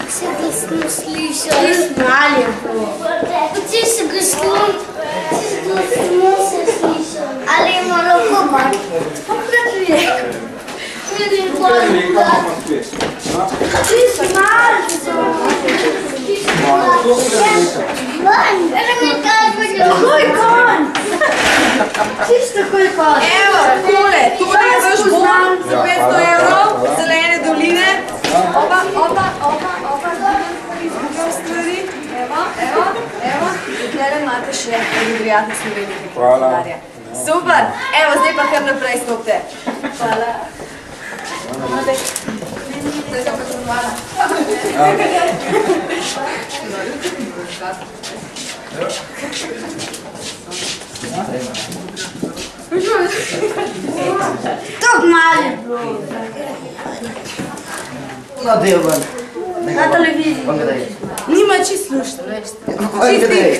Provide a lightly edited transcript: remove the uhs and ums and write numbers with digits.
se ga smo slišali. Mali je bilo. Če se ga smo se slišali. Ali ima lahko bar? Kako ti je? Vidim koliko. Ti si malce. Takoj konj! Čisto takoj konj! Evo, takole, to je vaš bon za 500 evrov, zelene doline. Opa, izgubljam stvari. Evo, tukaj imate še prijatne Slovenije. Hvala. Super, evo, zdaj pa kar naprej stopite. Hvala. Zdaj sem pa sem hvala. Tako malo je bilo. Na devan. Na televiziji. Pa gledaj. Nima čisto slušno, veš. Pa gledaj.